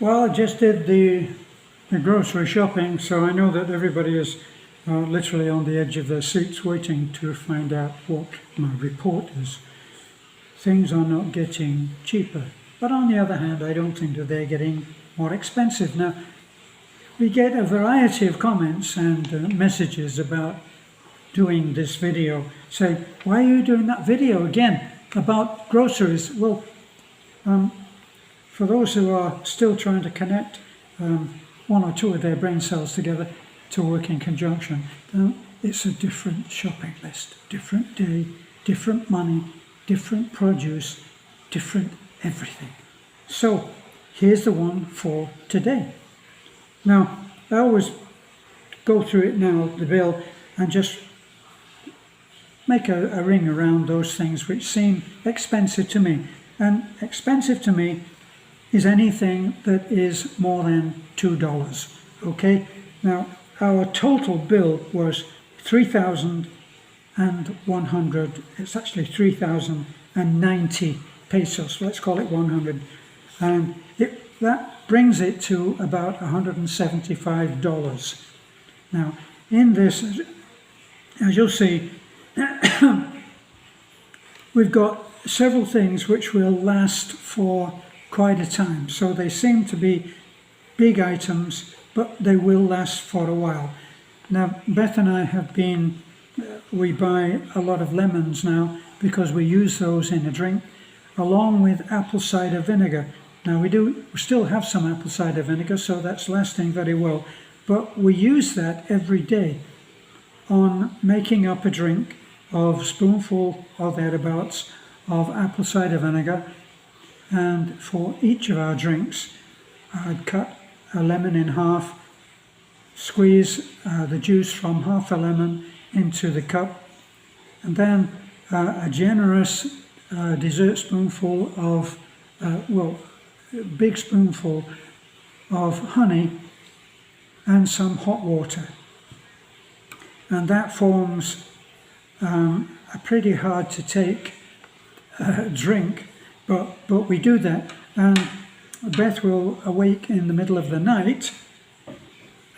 Well, I just did the grocery shopping, so I know that everybody is literally on the edge of their seats waiting to find out what my report is. Things are not getting cheaper, but on the other hand, I don't think that they're getting more expensive. Now, we get a variety of comments and messages about doing this video, saying, why are you doing that video again about groceries? Well, for those who are still trying to connect one or two of their brain cells together to work in conjunction, it's a different shopping list, different day, different money, different produce, different everything. So here's the one for today. Now, I always go through it now, the bill, and just make a ring around those things which seem expensive to me. And expensive to me is anything that is more than $2, okay? Now, our total bill was $3,100, it's actually 3,090 pesos, let's call it 100. And that brings it to about $175. Now, in this, as you'll see, we've got several things which will last for quite a time. So they seem to be big items, but they will last for a while. Now, Beth and I have been, we buy a lot of lemons now because we use those in a drink, along with apple cider vinegar. Now we still have some apple cider vinegar, so that's lasting very well, but we use that every day on making up a drink of a spoonful or thereabouts of apple cider vinegar. And for each of our drinks, I'd cut a lemon in half, squeeze the juice from half a lemon into the cup, and then a generous dessert spoonful of, big spoonful of honey and some hot water. And that forms a pretty hard to take drink, but we do that. And Beth will awake in the middle of the night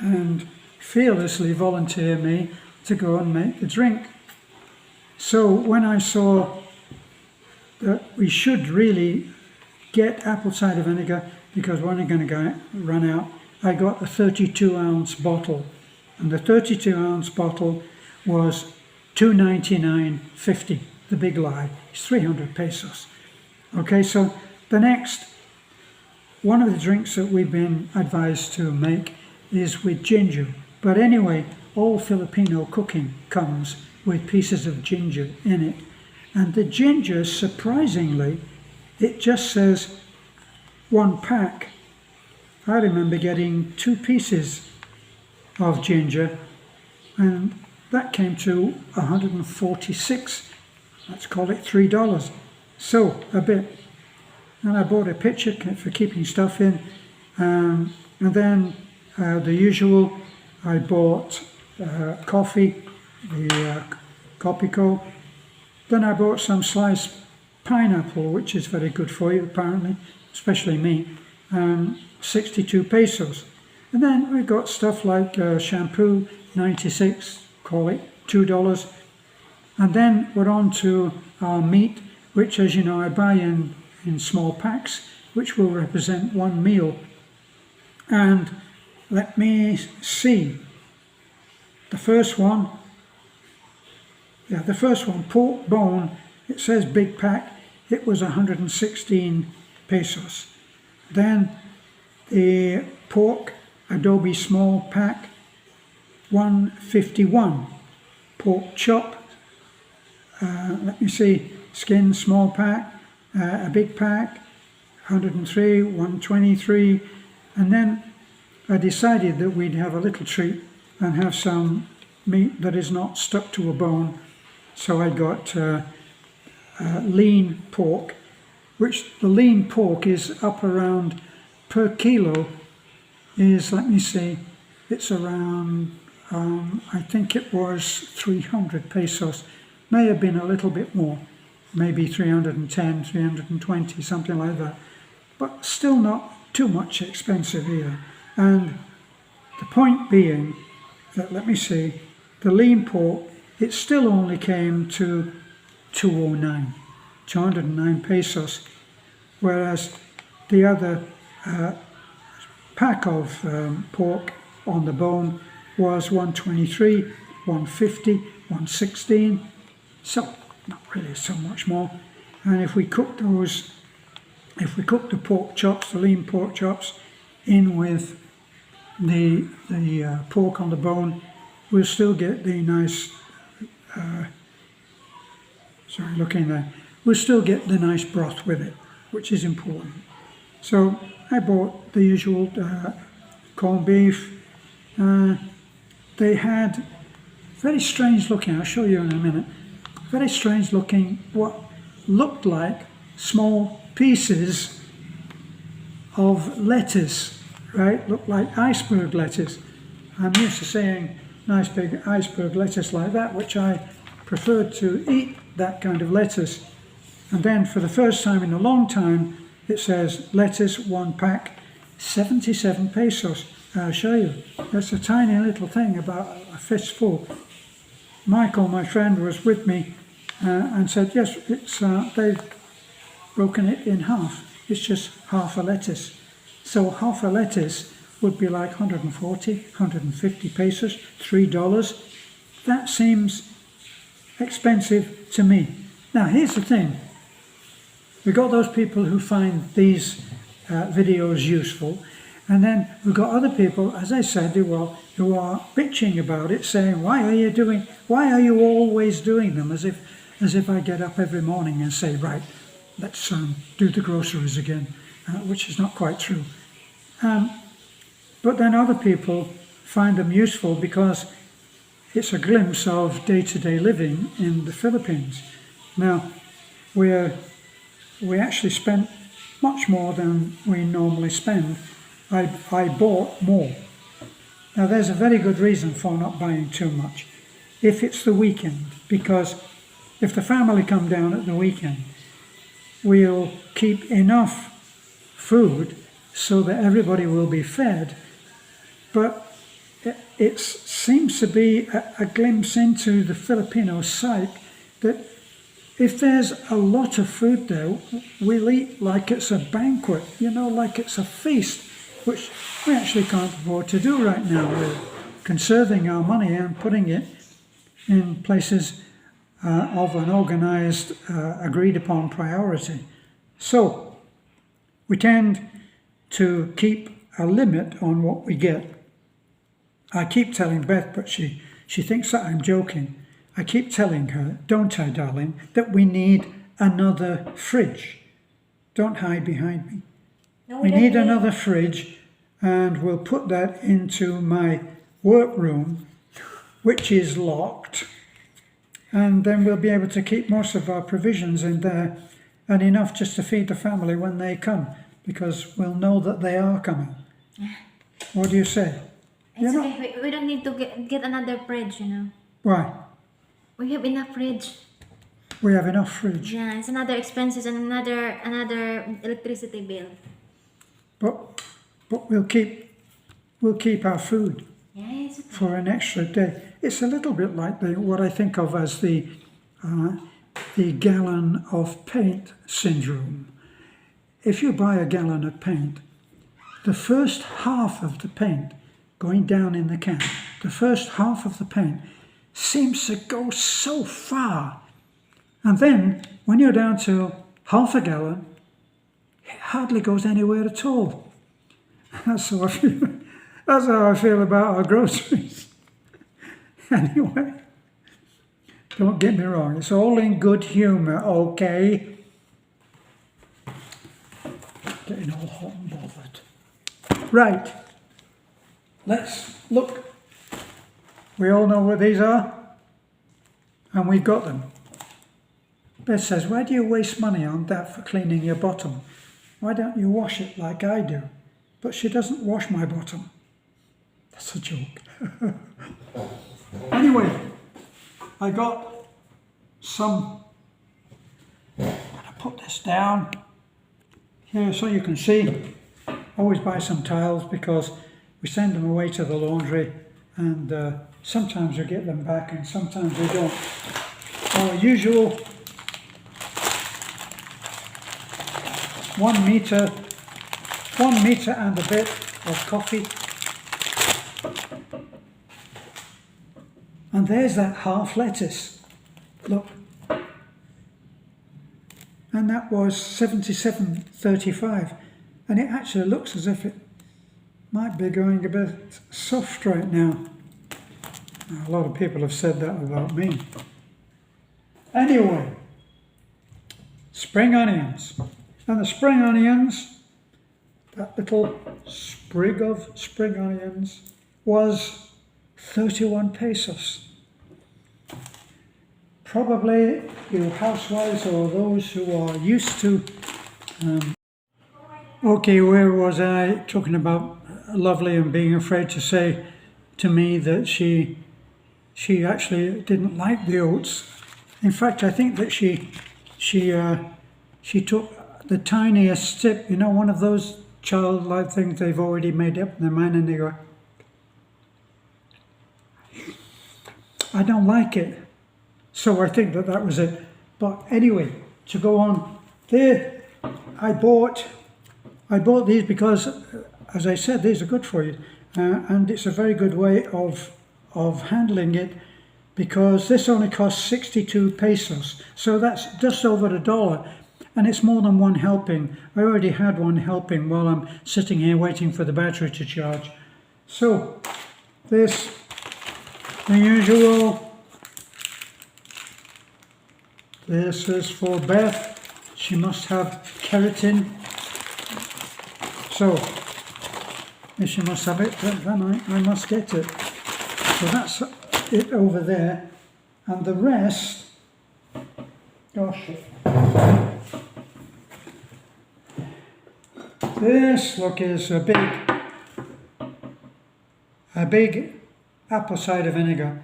and fearlessly volunteer me to go and make the drink. So when I saw that we should really get apple cider vinegar because we're only going to run out, I got a 32-ounce bottle, and the 32-ounce bottle was $2.99.50. The big lie is 300 pesos. Okay, so the next one of the drinks that we've been advised to make is with ginger. But anyway, all Filipino cooking comes with pieces of ginger in it. And the ginger, surprisingly, it just says 1 pack. I remember getting 2 pieces of ginger, and that came to 146. Let's call it $3. So a bit. And I bought a pitcher for keeping stuff in, and then the usual, I bought coffee, the Copico. Then I bought some sliced pineapple, which is very good for you apparently, especially me, 62 pesos. And then we got stuff like shampoo, 96, call it $2. And then we're on to our meat, which, as you know, I buy in small packs, which will represent 1 meal. And let me see, the first one, pork bone, it says big pack, it was 116 pesos. Then the pork adobe small pack, 151. Pork chop, let me see, skin small pack, a big pack, 103, 123. And then I decided that we'd have a little treat and have some meat that is not stuck to a bone. So I got lean pork, which the lean pork is up around per kilo is, let me see, it's around, I think it was 300 pesos. May have been a little bit more, maybe 310, 320, something like that. But still not too much expensive either. And the point being that, let me see, the lean pork, it still only came to 209 pesos, whereas the other pack of pork on the bone was 123, 150, 116, so not really so much more. And if we cook the pork chops, the lean pork chops, in with the pork on the bone, we'll still get the nice, we'll still get the nice broth with it, which is important. So I bought the usual corned beef. They had very strange looking, I'll show you in a minute, very strange looking, what looked like small pieces of lettuce, right? Looked like iceberg lettuce. I'm used to seeing nice big iceberg lettuce like that, which I preferred to eat that kind of lettuce. And then for the first time in a long time, it says lettuce 1 pack, 77 pesos. I'll show you. It's a tiny little thing, about a fistful. Michael, my friend, was with me and said, yes, it's they've broken it in half. It's just half a lettuce. So half a lettuce would be like 140, 150 pesos, $3. That seems expensive to me. Now, here's the thing. We've got those people who find these videos useful, and then we've got other people, as I said, who are bitching about it, saying, why are you always doing them? As if I get up every morning and say, right, let's do the groceries again, which is not quite true. But then other people find them useful because it's a glimpse of day-to-day living in the Philippines. Now, we actually spent much more than we normally spend. I bought more. Now, there's a very good reason for not buying too much. If it's the weekend, because if the family come down at the weekend, we'll keep enough food so that everybody will be fed. But it seems to be a glimpse into the Filipino psyche that if there's a lot of food there, we'll eat like it's a banquet, like it's a feast, which we actually can't afford to do right now. We're conserving our money and putting it in places of an organized, agreed upon priority. So we tend to keep a limit on what we get. I keep telling Beth, but she thinks that I'm joking. I keep telling her, don't I, darling, that we need another fridge. Don't hide behind me. No, we need another fridge, and we'll put that into my workroom, which is locked, and then we'll be able to keep most of our provisions in there and enough just to feed the family when they come, because we'll know that they are coming. What do you say? It's okay. We don't need to get another fridge, Why? We have enough fridge. We have enough fridge. Yeah, it's another expenses and another electricity bill. But we'll keep our food for an extra day. It's a little bit like what I think of as the gallon of paint syndrome. If you buy a gallon of paint, the first half of the paint going down in the can, the first half of the paint seems to go so far. And then when you're down to half a gallon, it hardly goes anywhere at all. That's how I feel about our groceries. Anyway, don't get me wrong, it's all in good humour, okay? Getting all hot and bothered. Right, let's look. We all know what these are, and we've got them. Beth says, why do you waste money on that for cleaning your bottom? Why don't you wash it like I do? But she doesn't wash my bottom. That's a joke. Anyway, I got some, I'm going to put this down here so you can see. always buy some tiles because we send them away to the laundry, and sometimes we get them back and sometimes we don't. Our usual 1 meter and a bit of coffee. And there's that half lettuce. Look. And that was 77.35, and it actually looks as if it might be going a bit soft right now. A lot of people have said that about me. Anyway, spring onions. And the spring onions, that little sprig of spring onions, was 31 pesos. Probably you housewives or those who are used to. Okay, where was I? Talking about Lovely and being afraid to say to me that she actually didn't like the oats. In fact, I think that she took the tiniest sip. You know, one of those childlike things they've already made up in their mind, and they go, I don't like it. So I think that was it. But anyway, to go on, there I bought these because, as I said, these are good for you, and it's a very good way of handling it, because this only costs 62 pesos, so that's just over $1, and it's more than one helping. I already had one helping while I'm sitting here waiting for the battery to charge. So this, the usual. This is for Beth. She must have keratin. So, if she must have it, then I must get it. So that's it over there. And the rest, gosh. This, look, is a big apple cider vinegar.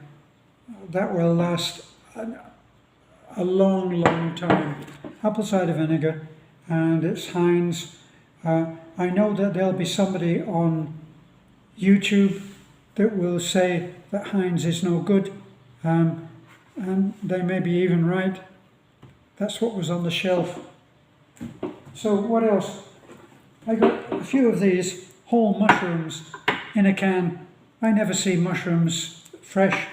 That will last a long time. Apple cider vinegar, and it's Heinz. I know that there'll be somebody on YouTube that will say that Heinz is no good, and they may be even right. That's what was on the shelf. So what else? I got a few of these whole mushrooms in a can. I never see mushrooms fresh,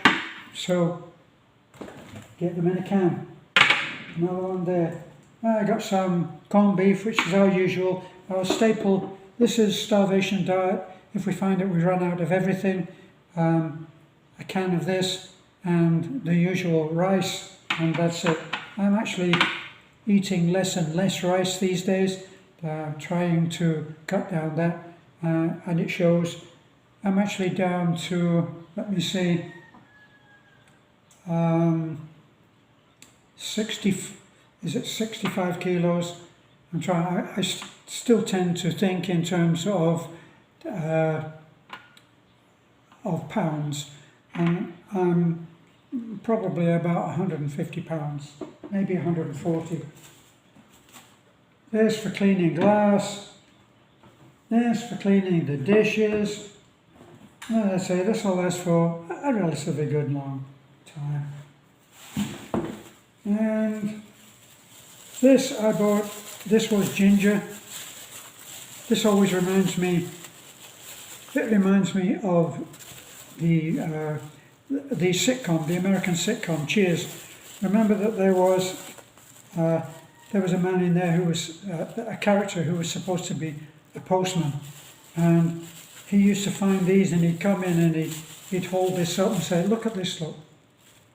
so get them in a can. Another one there. I got some corned beef, which is our usual, our staple. This is starvation diet. If we find that we run out of everything, a can of this and the usual rice, and that's it. I'm actually eating less and less rice these days, trying to cut down that, and it shows. I'm actually down to, let me see, 65 kilos. I'm trying. I still tend to think in terms of pounds, and I'm probably about 150 pounds, maybe 140. There's for cleaning glass. There's for cleaning the dishes. As I say, this will last for a relatively good long time. And this I bought, this was ginger. This always reminds me of the sitcom, the American sitcom Cheers. Remember that there was a man in there who was a character who was supposed to be a postman, and he used to find these, and he'd come in and he'd hold this up and say, look at this, look.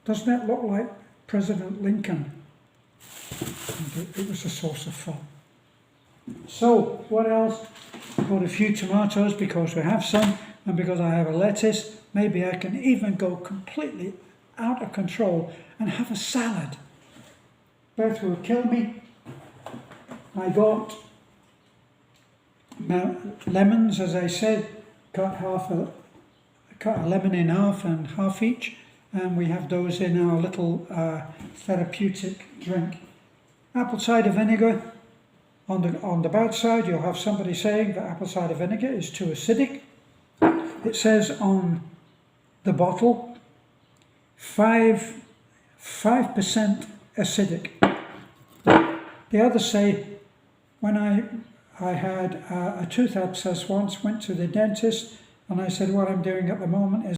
Doesn't that look like President Lincoln? And it was a source of fun. So, what else? Got a few tomatoes because we have some, and because I have a lettuce. Maybe I can even go completely out of control and have a salad. Beth will kill me. I got lemons, as I said, cut a lemon in half and half each, and we have those in our little therapeutic drink. Apple cider vinegar, On the bad side, you'll have somebody saying that apple cider vinegar is too acidic. It says on the bottle 5% acidic. The others say, when I had a tooth abscess once, went to the dentist, and I said, what I'm doing at the moment is